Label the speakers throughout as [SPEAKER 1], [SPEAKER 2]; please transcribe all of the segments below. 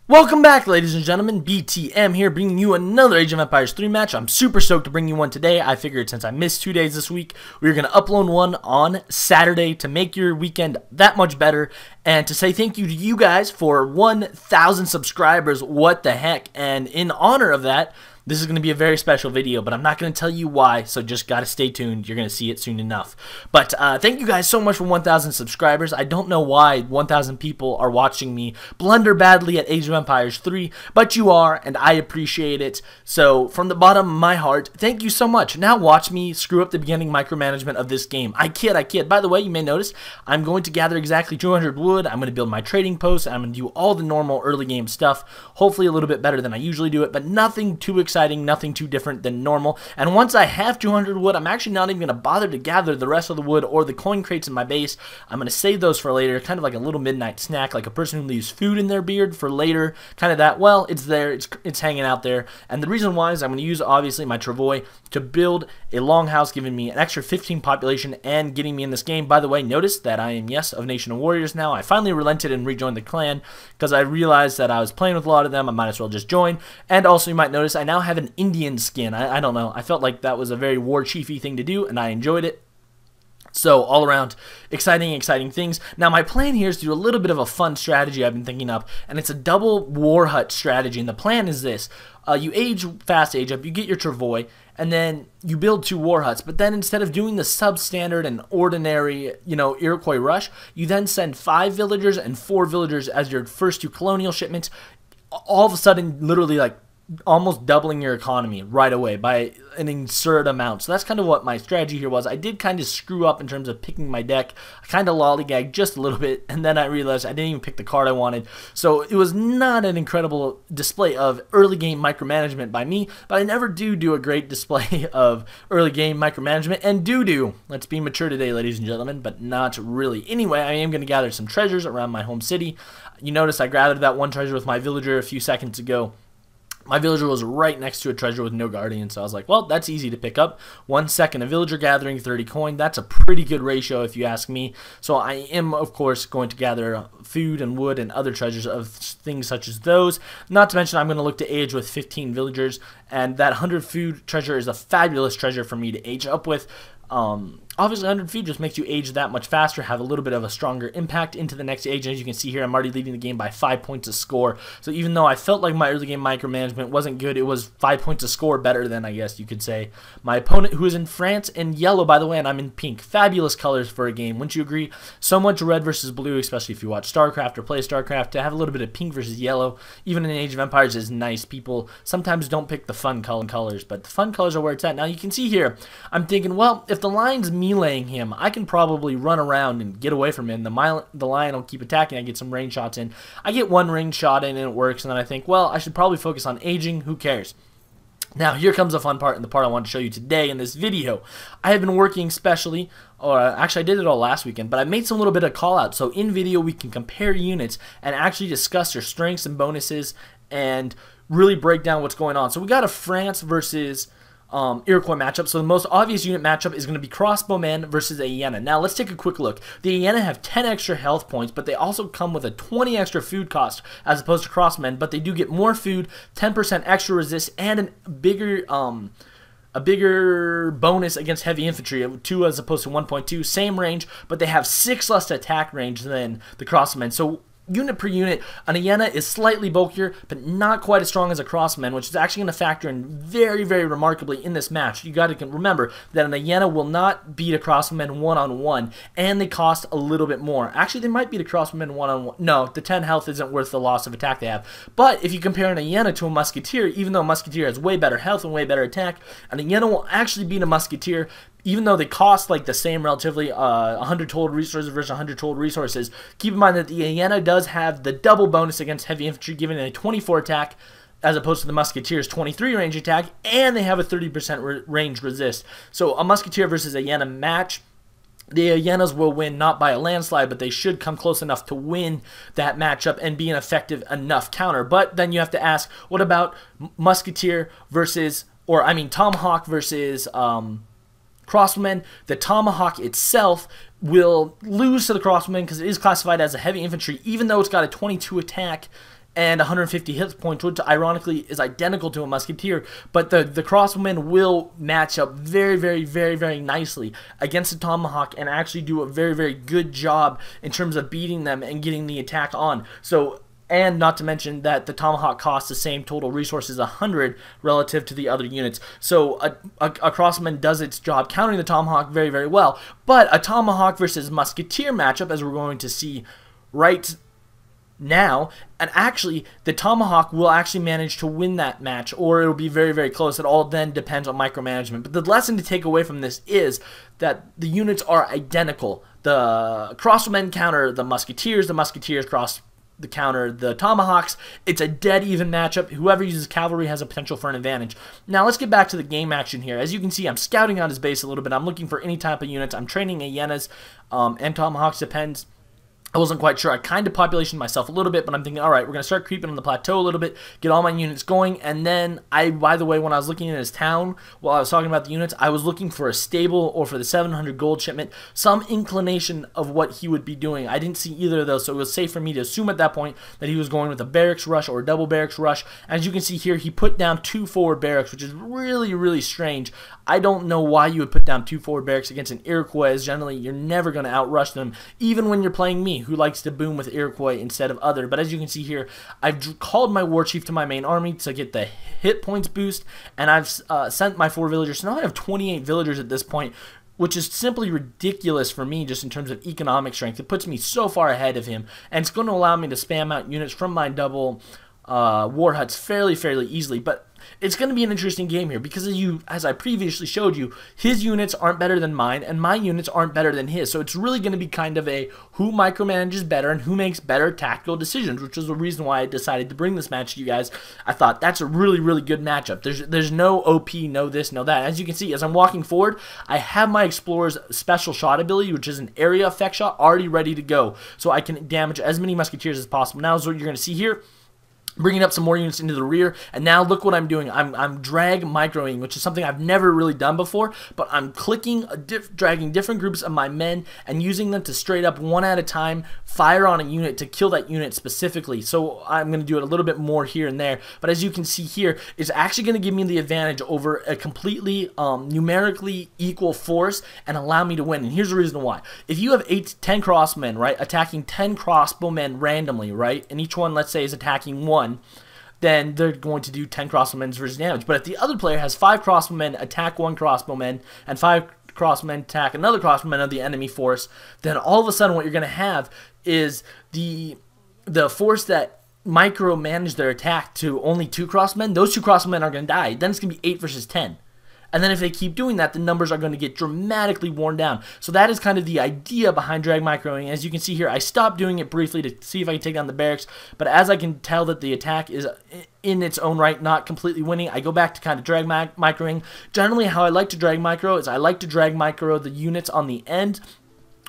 [SPEAKER 1] Welcome back, ladies and gentlemen. BTM here, bringing you another Age of Empires 3 match. I'm super stoked to bring you one today. I figured since I missed 2 days this week, we were going to upload one on Saturday to make your weekend that much better and to say thank you to you guys for 1,000 subscribers. What the heck? And in honor of that, this is going to be a very special video, but I'm not going to tell you why, so just got to stay tuned. You're going to see it soon enough. But thank you guys so much for 1,000 subscribers. I don't know why 1,000 people are watching me blunder badly at Age of Empires 3, but you are, and I appreciate it. So from the bottom of my heart, thank you so much. Now watch me screw up the beginning micromanagement of this game. I kid. By the way, you may notice I'm going to gather exactly 200 wood. I'm going to build my trading post. I'm going to do all the normal early game stuff. Hopefully a little bit better than I usually do it, but nothing too exciting. Nothing too different than normal. And once I have 200 wood, I'm actually not even going to bother to gather the rest of the wood or the coin crates in my base. I'm going to save those for later, kind of like a little midnight snack, like a person who leaves food in their beard for later, kind of that. Well, it's there, it's hanging out there. And the reason why is I'm going to use, obviously, my travois to build a longhouse, giving me an extra 15 population and getting me in this game. By the way, notice that I am, yes, of Nation of Warriors now. I finally relented and rejoined the clan because I realized that I was playing with a lot of them. I might as well just join. And also, you might notice I now have an Indian skin. I don't know. I felt like that was a very war chiefy thing to do, and I enjoyed it. So all around, exciting things. Now my plan here is to do a little bit of a fun strategy I've been thinking up, and it's a double war hut strategy. And the plan is this: you fast age up, you get your travois, and then you build 2 war huts. But then instead of doing the substandard and ordinary, Iroquois rush, you then send 5 villagers and 4 villagers as your first 2 colonial shipments. All of a sudden, literally like almost doubling your economy right away by an absurd amount. So that's kind of what my strategy here was. I did kind of screw up in terms of picking my deck. I kind of lollygagged just a little bit, and then I realized I didn't even pick the card I wanted. So it was not an incredible display of early game micromanagement by me, but I never do a great display of early game micromanagement, and do. Let's be mature today, ladies and gentlemen, but not really. Anyway, I am going to gather some treasures around my home city. You notice I gathered that one treasure with my villager a few seconds ago. My villager was right next to a treasure with no guardian, so I was like, well, that's easy to pick up. 1 second, a villager gathering 30 coin. That's a pretty good ratio if you ask me. So I am, of course, going to gather food and wood and other treasures of things such as those. Not to mention I'm going to look to age with 15 villagers, and that 100 food treasure is a fabulous treasure for me to age up with. Obviously 100 feet just makes you age that much faster, have a little bit of a stronger impact into the next age. As you can see here, I'm already leading the game by 5 points of score. So even though I felt like my early game micromanagement wasn't good, it was 5 points of score better than, I guess you could say, my opponent, who is in France in yellow, by the way, and I'm in pink. Fabulous colors for a game, wouldn't you agree? So much red versus blue, especially if you watch StarCraft or play StarCraft, to have a little bit of pink versus yellow, even in Age of Empires, is nice. People sometimes don't pick the fun colors, but the fun colors are where it's at. Now you can see here, I'm thinking, well, if the line's meleeing him, I can probably run around and get away from him. The lion will keep attacking. I get some range shots in. I get 1 range shot in and it works, and then I think, well, I should probably focus on aging. Who cares? Now, here comes the fun part, and the part I want to show you today in this video. I have been working specially, or actually I did it all last weekend, but I made some little bit of call out. So in video, we can compare units and actually discuss their strengths and bonuses and really break down what's going on. So we got a France versus Iroquois matchup. So the most obvious unit matchup is going to be crossbowmen versus a hyena. Now let's take a quick look. The hyena have 10 extra health points, but they also come with a 20 extra food cost as opposed to crossmen, but they do get more food, 10% extra resist, and a bigger bonus against heavy infantry, 2 as opposed to 1.2. Same range, but they have 6 less attack range than the crossmen. So unit per unit, an hyena is slightly bulkier, but not quite as strong as a crossman, which is actually going to factor in very remarkably in this match. You got to remember that an hyena will not beat a crossman one-on-one, and they cost a little bit more. Actually, they might beat a crossman one-on-one. No, the 10 health isn't worth the loss of attack they have. But if you compare an hyena to a musketeer, even though a musketeer has way better health and way better attack, an hyena will actually beat a musketeer, even though they cost like the same relatively, 100 total resources versus 100 total resources. Keep in mind that the hyena does have the double bonus against heavy infantry, giving it a 24 attack as opposed to the musketeer's 23 range attack, and they have a 30% range resist. So a musketeer versus a hyena match, the hyenas will win not by a landslide, but they should come close enough to win that matchup and be an effective enough counter. But then you have to ask, what about musketeer versus, or I mean tomahawk versus crossbowmen? The tomahawk itself will lose to the crossbowmen because it is classified as a heavy infantry, even though it's got a 22 attack and 150 hit points, which ironically is identical to a musketeer, but the crossbowmen will match up very nicely against the tomahawk and actually do a very good job in terms of beating them and getting the attack on. So, and not to mention that the tomahawk costs the same total resources, 100, relative to the other units. So a crossman does its job countering the tomahawk very well. But a tomahawk versus musketeer matchup, as we're going to see right now, and actually the tomahawk will actually manage to win that match, or it'll be very close. It all then depends on micromanagement. But the lesson to take away from this is that the units are identical. The crossbowmen counter the musketeers cross the counter the tomahawks. It's a dead even matchup. Whoever uses cavalry has a potential for an advantage. Now let's get back to the game action here. As you can see, I'm scouting on his base a little bit. I'm looking for any type of units. I'm training hyenas and tomahawks, depends. I wasn't quite sure. I kind of population myself a little bit, but I'm thinking, all right, we're going to start creeping on the plateau a little bit, get all my units going, and then by the way, when I was looking at his town, while I was talking about the units, I was looking for a stable or for the 700 gold shipment, some inclination of what he would be doing. I didn't see either of those, so it was safe for me to assume at that point that he was going with a barracks rush or a double barracks rush. As you can see here, he put down 2 forward barracks, which is really strange. I don't know why you would put down 2 forward barracks against an Iroquois. Generally, you're never going to outrush them, even when you're playing me, who likes to boom with Iroquois instead of other. But as you can see here, I've called my war chief to my main army to get the hit points boost, and I've sent my 4 villagers. So now I have 28 villagers at this point, which is simply ridiculous for me just in terms of economic strength. It puts me so far ahead of him, and it's going to allow me to spam out units from my double war huts fairly easily. But it's going to be an interesting game here because as I previously showed you, his units aren't better than mine and my units aren't better than his. So it's really going to be kind of a who micromanages better and who makes better tactical decisions, which is the reason why I decided to bring this match to you guys. I thought that's a really good matchup. There's no OP, no this, no that. As you can see, as I'm walking forward, I have my Explorer's special shot ability, which is an area effect shot, already ready to go. So I can damage as many musketeers as possible. Now is what you're going to see here. Bringing up some more units into the rear, and now look what I'm doing. I'm drag microing, which is something I've never really done before, but I'm clicking, dragging different groups of my men and using them to straight up one at a time fire on a unit to kill that unit specifically. So I'm going to do it a little bit more here and there, but as you can see here, it's actually going to give me the advantage over a completely numerically equal force and allow me to win. And here's the reason why. If you have 10 crossmen, right, attacking 10 crossbowmen randomly, right, and each one, let's say, is attacking 1, then they're going to do 10 crossbowmen versus damage. But if the other player has 5 crossbowmen attack 1 crossbowman and 5 crossbowmen attack another crossbowman of the enemy force, then all of a sudden what you're going to have is the force that micromanage their attack to only 2 crossbowmen, those 2 crossbowmen are going to die. Then it's going to be 8 versus 10. And then if they keep doing that, the numbers are going to get dramatically worn down. So that is kind of the idea behind drag microing. As you can see here, I stopped doing it briefly to see if I can take down the barracks. But as I can tell that the attack is in its own right not completely winning, I go back to kind of drag microing. Generally, how I like to drag micro is I like to drag micro the units on the end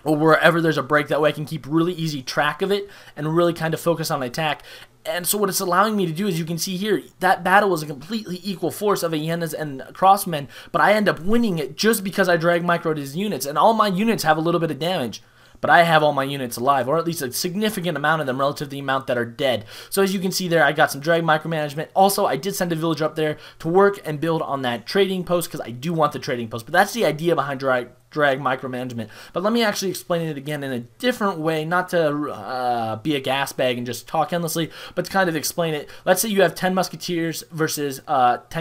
[SPEAKER 1] or wherever there's a break. That way I can keep really easy track of it and really kind of focus on attack. And so what it's allowing me to do is, you can see here, that battle was a completely equal force of hyenas and crossmen, but I end up winning it just because I drag microed his units, and all my units have a little bit of damage. But I have all my units alive, or at least a significant amount of them relative to the amount that are dead. So as you can see there, I got some drag micromanagement. Also, I did send a villager up there to work and build on that trading post because I do want the trading post. But that's the idea behind drag micromanagement. But let me actually explain it again in a different way, not to be a gas bag and just talk endlessly, but to kind of explain it. Let's say you have 10 musketeers versus 10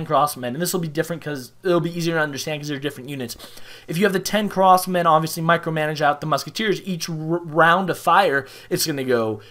[SPEAKER 1] crossmen, and this will be different because it'll be easier to understand because they're different units. If you have the 10 crossmen, obviously micromanage out the musketeers. Each round of fire, it's going to go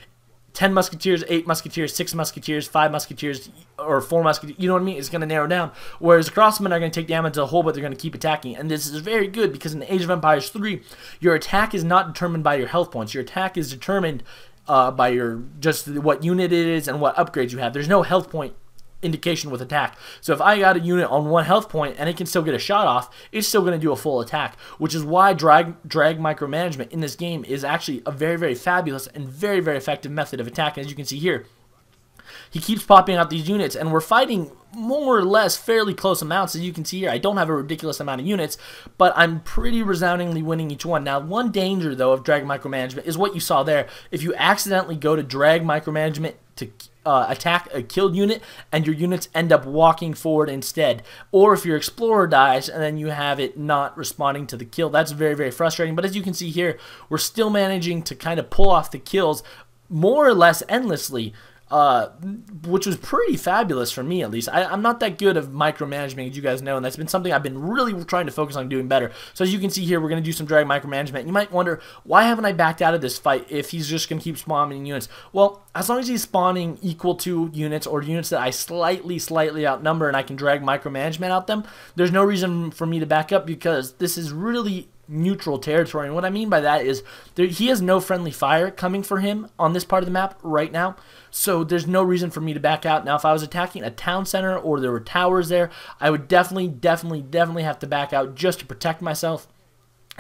[SPEAKER 1] 10 musketeers, 8 musketeers, 6 musketeers, 5 musketeers, or 4 musketeers, you know what I mean? It's going to narrow down. Whereas the crossmen are going to take damage as a whole, but they're going to keep attacking. And this is very good because in Age of Empires 3, your attack is not determined by your health points. Your attack is determined by your just what unit it is and what upgrades you have. There's no health point indication with attack. So if I got a unit on 1 health point and it can still get a shot off, it's still going to do a full attack, which is why drag micromanagement in this game is actually a very fabulous and very effective method of attack. As you can see here, he keeps popping out these units, and we're fighting more or less fairly close amounts. As you can see here, I don't have a ridiculous amount of units, but I'm pretty resoundingly winning each one. Now, one danger, though, of drag micromanagement is what you saw there. If you accidentally go to drag micromanagement to attack a killed unit and your units end up walking forward instead. Or if your explorer dies and then you have it not responding to the kill, that's very, very frustrating. But as you can see here, we're still managing to kind of pull off the kills more or less endlessly, which was pretty fabulous for me, at least. I'm not that good of micromanagement, as you guys know, and that's been something I've been really trying to focus on doing better. So as you can see here, we're going to do some drag micromanagement. You might wonder, why haven't I backed out of this fight if he's just going to keep spawning units? Well, as long as he's spawning equal to units or units that I slightly outnumber and I can drag micromanagement out them, there's no reason for me to back up, because this is really neutral territory. And what I mean by that is he has no friendly fire coming for him on this part of the map right now, so there's no reason for me to back out. Now if I was attacking a town center or there were towers there, I would definitely have to back out just to protect myself,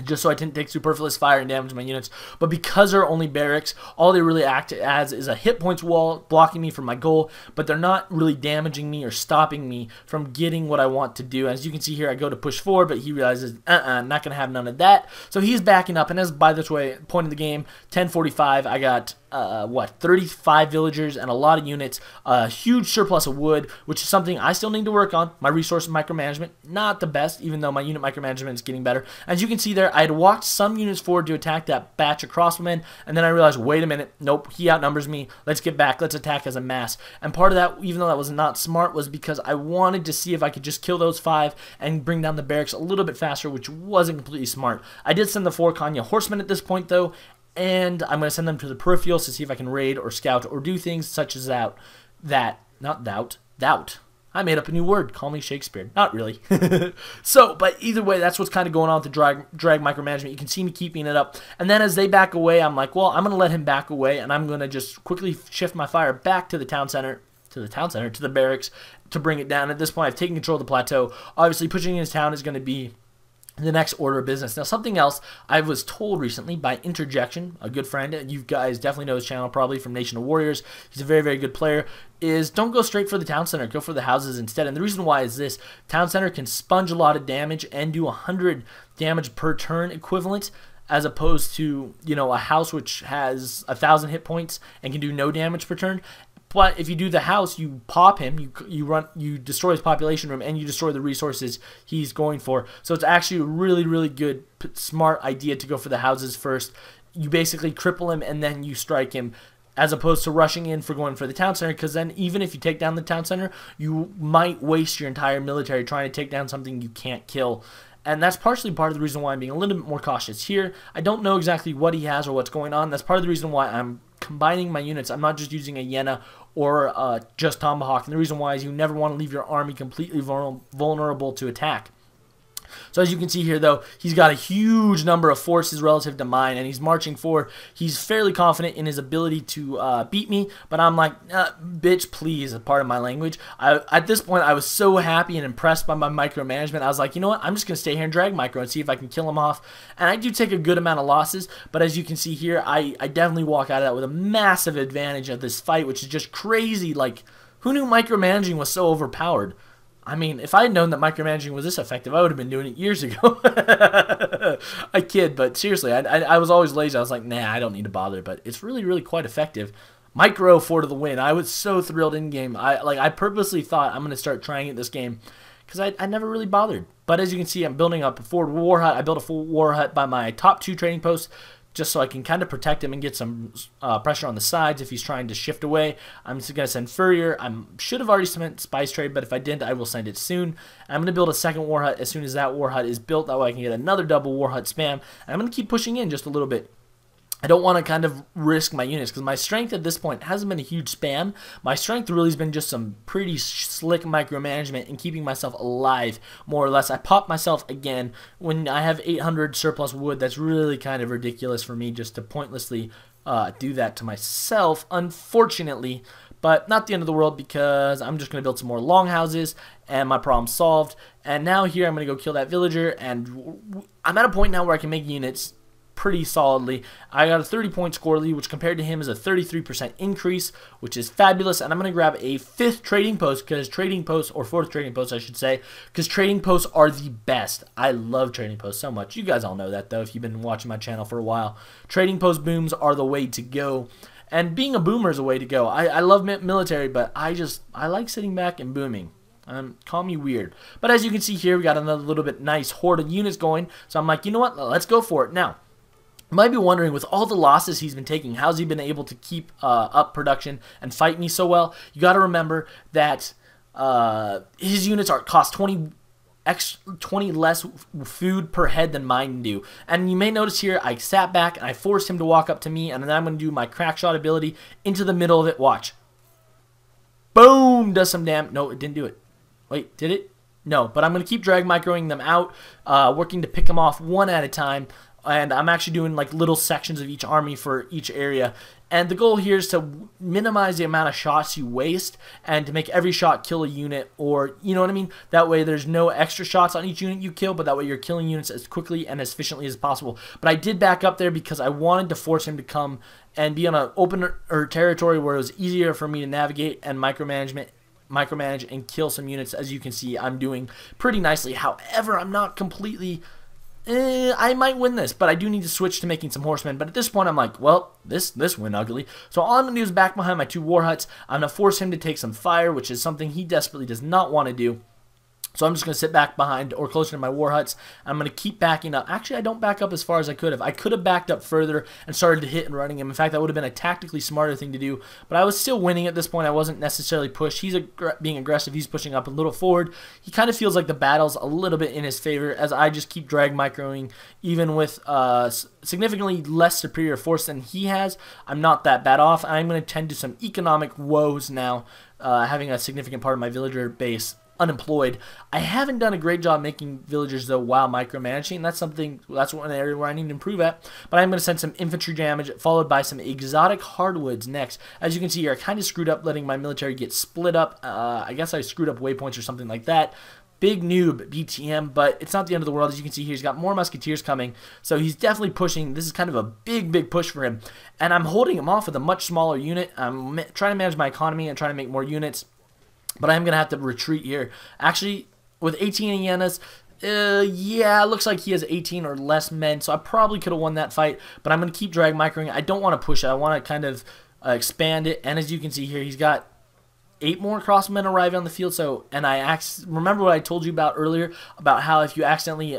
[SPEAKER 1] just so I didn't take superfluous fire and damage my units. But because they're only barracks, all they really act as is a hit points wall blocking me from my goal, but they're not really damaging me or stopping me from getting what I want to do. As you can see here, I go to push forward, but he realizes, not going to have none of that. So he's backing up, and as by this way, point of the game, 10:45, I got 35 villagers and a lot of units, a huge surplus of wood, which is something I still need to work on. My resource micromanagement, not the best, even though my unit micromanagement is getting better. As you can see there, I had walked some units forward to attack that batch of crossbowmen, and then I realized, wait a minute, nope, he outnumbers me, let's get back, let's attack as a mass. And part of that, even though that was not smart, was because I wanted to see if I could just kill those 5 and bring down the barracks a little bit faster, which wasn't completely smart. I did send the 4 Kanya horsemen at this point though, and I'm going to send them to the peripherals to see if I can raid or scout or do things such as doubt. I made up a new word. Call me Shakespeare. Not really. So, but either way, that's what's kind of going on with the drag micromanagement. You can see me keeping it up. And then as they back away, I'm like, well, I'm going to let him back away, and I'm going to just quickly shift my fire back to the town center, to the barracks, to bring it down. At this point, I've taken control of the plateau. Obviously, pushing in his town is going to be the next order of business. Now, something else I was told recently by Interjection, a good friend, you guys definitely know his channel probably from Nation of Warriors, he's a very, very good player, is don't go straight for the town center, go for the houses instead. And the reason why is this: town center can sponge a lot of damage and do 100 damage per turn equivalent, as opposed to, you know, a house which has 1,000 hit points and can do no damage per turn. But if you do the house, you pop him, you destroy his population room, and you destroy the resources he's going for. So it's actually a really, really good, smart idea to go for the houses first. You basically cripple him, and then you strike him, as opposed to rushing in for going for the town center, because then even if you take down the town center, you might waste your entire military trying to take down something you can't kill. And that's partially part of the reason why I'm being a little bit more cautious here. I don't know exactly what he has or what's going on. That's part of the reason why I'm combining my units. I'm not just using a Yena or just Tomahawk. And the reason why is you never want to leave your army completely vulnerable to attack. So as you can see here, though, he's got a huge number of forces relative to mine, and he's marching forward. He's fairly confident in his ability to beat me, but I'm like, bitch, please, a part of my language. At this point, I was so happy and impressed by my micromanagement. I was like, you know what, I'm just going to stay here and drag micro and see if I can kill him off. And I do take a good amount of losses, but as you can see here, I definitely walk out of that with a massive advantage of this fight, which is just crazy. Like, who knew micromanaging was so overpowered? I mean, if I had known that micromanaging was this effective, I would have been doing it years ago. I kid, but seriously, I was always lazy. I was like, nah, I don't need to bother, but it's really, really quite effective. Micro 4 to the win. I was so thrilled in game. I purposely thought I'm going to start trying it this game because I never really bothered. But as you can see, I'm building up a forward war hut. I built a full war hut by my top 2 trading posts, just so I can kind of protect him and get some pressure on the sides if he's trying to shift away. I'm just going to send Furrier. I should have already sent Spice Trade, but if I didn't, I will send it soon. I'm going to build a second war hut as soon as that war hut is built. That way I can get another double war hut spam. And I'm going to keep pushing in just a little bit. I don't want to kind of risk my units because my strength at this point hasn't been a huge spam. My strength really has been just some pretty slick micromanagement and keeping myself alive, more or less. I pop myself again when I have 800 surplus wood. That's really kind of ridiculous for me just to pointlessly do that to myself, unfortunately. But not the end of the world because I'm just going to build some more longhouses and my problem's solved. And now here I'm going to go kill that villager, and I'm at a point now where I can make units pretty solidly. I got a 30-point score lead, which compared to him is a 33% increase, which is fabulous. And I'm going to grab a 5th trading post, because trading posts, or 4th trading post I should say, because trading posts are the best. I love trading posts so much. You guys all know that though if you've been watching my channel for a while. Trading post booms are the way to go. And being a boomer is a way to go. I love military, but I like sitting back and booming. Call me weird. But as you can see here, we got another little bit nice horde of units going. So I'm like, you know what? Let's go for it. Now, you might be wondering, with all the losses he's been taking, how's he been able to keep up production and fight me so well? You got to remember that his units cost 20 less food per head than mine do. And you may notice here, I sat back and I forced him to walk up to me, and then I'm going to do my crack shot ability into the middle of it. Watch. Boom! Does some damage. No, it didn't do it. Wait, did it? No, but I'm going to keep drag microing them out, working to pick them off one at a time. And I'm actually doing like little sections of each army for each area. And the goal here is to minimize the amount of shots you waste and to make every shot kill a unit, or, you know what I mean? That way there's no extra shots on each unit you kill, but that way you're killing units as quickly and as efficiently as possible. But I did back up there because I wanted to force him to come and be on an open territory where it was easier for me to navigate and micromanage and kill some units. As you can see, I'm doing pretty nicely. However, I'm not completely... I might win this, but I do need to switch to making some horsemen. But at this point, I'm like, well, this went ugly. So all I'm going to do is back behind my 2 war huts. I'm going to force him to take some fire, which is something he desperately does not want to do. So I'm just going to sit back behind or closer to my war huts. I'm going to keep backing up. Actually, I don't back up as far as I could have. I could have backed up further and started to hit and running him. In fact, that would have been a tactically smarter thing to do. But I was still winning at this point. I wasn't necessarily pushed. He's being aggressive. He's pushing up a little forward. He kind of feels like the battle's a little bit in his favor as I just keep drag microing. Even with significantly less superior force than he has, I'm not that bad off. I'm going to tend to some economic woes now, having a significant part of my villager base unemployed. I haven't done a great job making villagers though while micromanaging. That's one area where I need to improve at. But I'm going to send some infantry damage followed by some exotic hardwoods next. As you can see here, I kind of screwed up letting my military get split up. I guess I screwed up waypoints or something like that. Big noob BTM, but it's not the end of the world. As you can see here, he's got more musketeers coming, so he's definitely pushing. This is kind of a big push for him, and I'm holding him off with a much smaller unit. I'm trying to manage my economy and trying to make more units. But I'm going to have to retreat here. Actually, with 18 hyenas, yeah, it looks like he has 18 or less men, so I probably could have won that fight. But I'm going to keep drag microing. I don't want to push it. I want to kind of expand it. And as you can see here, he's got 8 more crossmen arriving on the field. So, and remember what I told you about earlier about how if you accidentally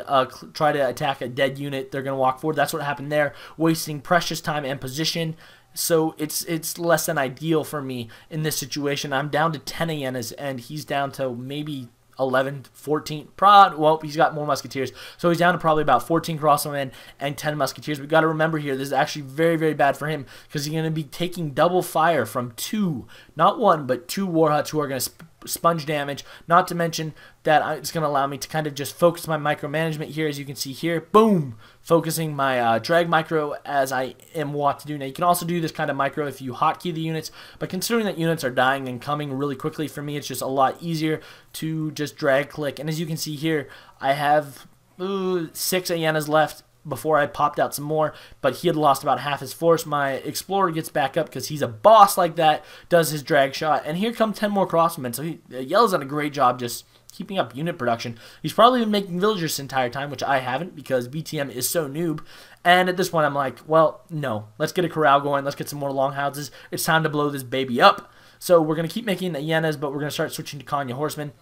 [SPEAKER 1] try to attack a dead unit, they're going to walk forward. That's what happened there, wasting precious time and position. So it's less than ideal for me in this situation. I'm down to 10 hyenas, and he's down to maybe 11, 14. Well, he's got more musketeers. So he's down to probably about 14 crossbowmen and 10 musketeers. We've got to remember here, this is actually very bad for him because he's going to be taking double fire from 2, not 1, but 2 war huts who are going to sponge damage. Not to mention that it's going to allow me to kind of just focus my micromanagement here. As you can see here, boom, focusing my drag micro as I am wont to do. Now you can also do this kind of micro if you hotkey the units, but considering that units are dying and coming really quickly, for me it's just a lot easier to just drag click. And as you can see here, I have 6 hyenas left before I popped out some more, but he had lost about half his force. My explorer gets back up because he's a boss like that, does his drag shot, and here come 10 more crossmen. So Yellow's done a great job just keeping up unit production. He's probably been making villagers this entire time, which I haven't because BTM is so noob. And at this point I'm like, well, no, let's get a corral going, let's get some more longhouses. It's time to blow this baby up. So we're going to keep making the hyenas, but we're going to start switching to Kanya horsemen.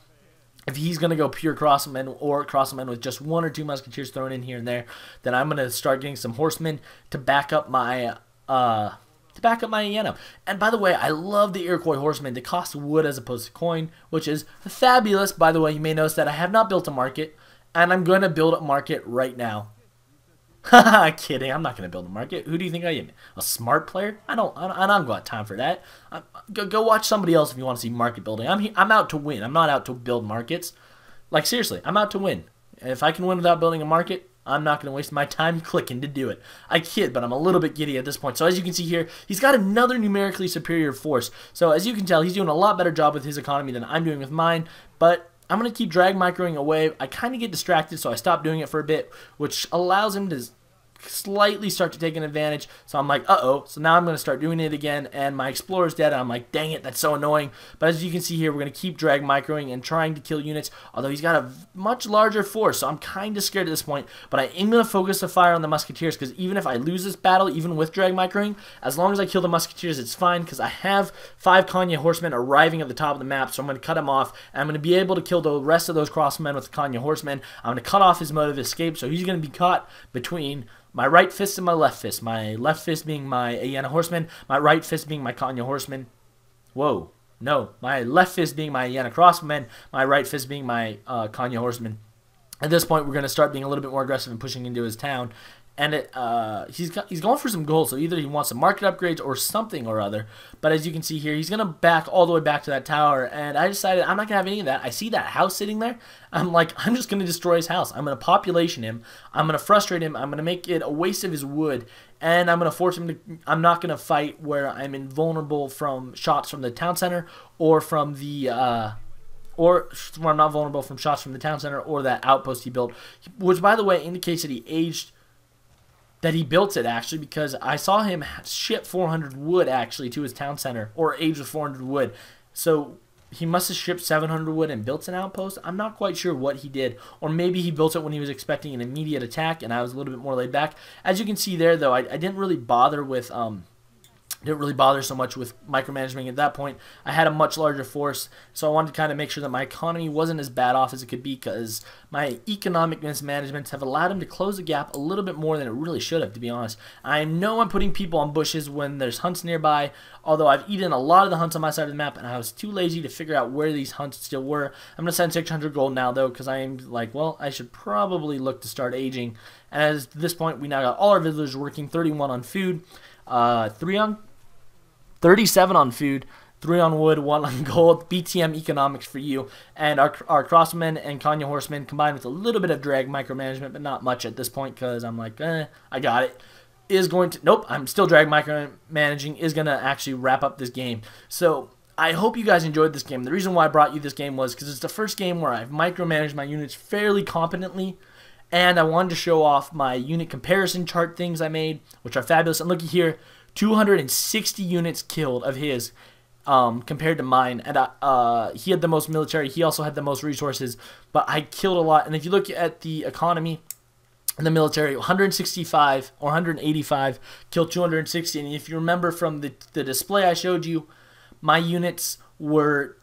[SPEAKER 1] If he's going to go pure crossmen or crossmen with just 1 or 2 musketeers thrown in here and there, then I'm going to start getting some horsemen to back up my hyena. And by the way, I love the Iroquois horsemen. They cost wood as opposed to coin, which is fabulous. By the way, you may notice that I have not built a market, and I'm going to build a market right now. Haha, kidding. I'm not going to build a market. Who do you think I am? A smart player? I don't got time for that. Go watch somebody else if you want to see market building. I'm out to win. I'm not out to build markets. Like, seriously, I'm out to win. And if I can win without building a market, I'm not going to waste my time clicking to do it. I kid, but I'm a little bit giddy at this point. So as you can see here, he's got another numerically superior force. So as you can tell, he's doing a lot better job with his economy than I'm doing with mine. But I'm going to keep drag microing away. I kind of get distracted, so I stop doing it for a bit, which allows him to slightly start to take an advantage. So I'm like, uh-oh. So now I'm going to start doing it again, and my explorer's dead. And I'm like, dang it, that's so annoying. But as you can see here, we're going to keep drag microing and trying to kill units, although he's got a much larger force, so I'm kind of scared at this point. But I am going to focus the fire on the musketeers, because even if I lose this battle, even with drag microing, as long as I kill the musketeers, it's fine, because I have 5 Kanya horsemen arriving at the top of the map, so I'm going to cut them off, and I'm going to be able to kill the rest of those crossmen with the Kanya horsemen. I'm going to cut off his mode of escape, so he's going to be caught between my right fist and my left fist. My left fist being my Hyena horseman, my right fist being my Kanya horseman. Whoa, no. My left fist being my Hyena crossman, my right fist being my Kanya horseman. At this point, we're going to start being a little bit more aggressive and pushing into his town. And he's going for some gold, so either he wants some market upgrades or something or other. But as you can see here, he's going to back all the way back to that tower, and I decided I'm not going to have any of that. I see that house sitting there. I'm like, I'm just going to destroy his house. I'm going to population him. I'm going to frustrate him. I'm going to make it a waste of his wood, and I'm going to force him to... I'm not going to fight where I'm invulnerable from shots from the town center or from the... or where I'm not vulnerable from shots from the town center or that outpost he built, which, by the way, indicates that he aged... that he built it, actually, because I saw him ship 400 wood, actually, to his town center, or age with 400 wood. So he must have shipped 700 wood and built an outpost. I'm not quite sure what he did, or maybe he built it when he was expecting an immediate attack, and I was a little bit more laid back. As you can see there, though, I didn't really bother with... didn't really bother so much with micromanaging at that point. I had a much larger force, so I wanted to kind of make sure that my economy wasn't as bad off as it could be, because my economic mismanagements have allowed him to close the gap a little bit more than it really should have, to be honest. I know I'm putting people on bushes when there's hunts nearby, although I've eaten a lot of the hunts on my side of the map, and I was too lazy to figure out where these hunts still were. I'm going to send 600 gold now, though, because I am like, well, I should probably look to start aging. And at this point, we now got all our villagers working, 31 on food, 37 on food, 3 on wood, 1 on gold. BTM economics for you. And our crossmen and Kanya horsemen, combined with a little bit of drag micromanagement, but not much at this point, because I'm like, I got it, is going to... Nope, I'm still drag micromanaging, is going to actually wrap up this game. So I hope you guys enjoyed this game. The reason why I brought you this game was because it's the first game where I've micromanaged my units fairly competently, and I wanted to show off my unit comparison chart things I made, which are fabulous. And looky here, 260 units killed of his compared to mine, and he had the most military. He also had the most resources, but I killed a lot. And if you look at the economy and the military, 165 or 185 killed 260. And if you remember from the display I showed you, my units were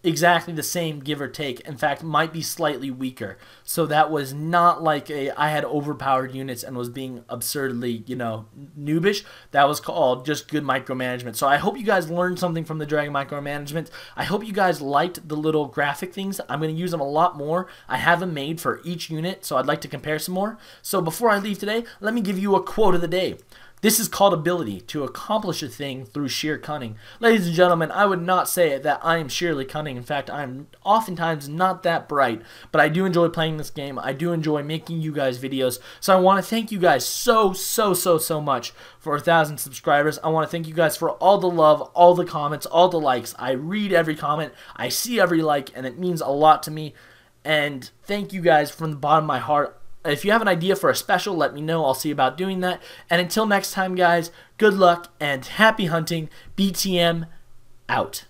[SPEAKER 1] exactly the same, give or take. In fact, might be slightly weaker. So that was not like I had overpowered units and was being absurdly, noobish. That was called just good micromanagement. So I hope you guys learned something from the Dragon micromanagement. I hope you guys liked the little graphic things. I'm going to use them a lot more. I have them made for each unit, so I'd like to compare some more. So before I leave today, let me give you a quote of the day. This is called ability, to accomplish a thing through sheer cunning. Ladies and gentlemen, I would not say that I am sheerly cunning. In fact, I'm oftentimes not that bright, but I do enjoy playing this game. I do enjoy making you guys videos. So I want to thank you guys so much for 1,000 subscribers. I want to thank you guys for all the love, all the comments, all the likes. I read every comment, I see every like, and it means a lot to me. And thank you guys from the bottom of my heart. If you have an idea for a special, let me know. I'll see about doing that. And until next time, guys, good luck and happy hunting. BTM out.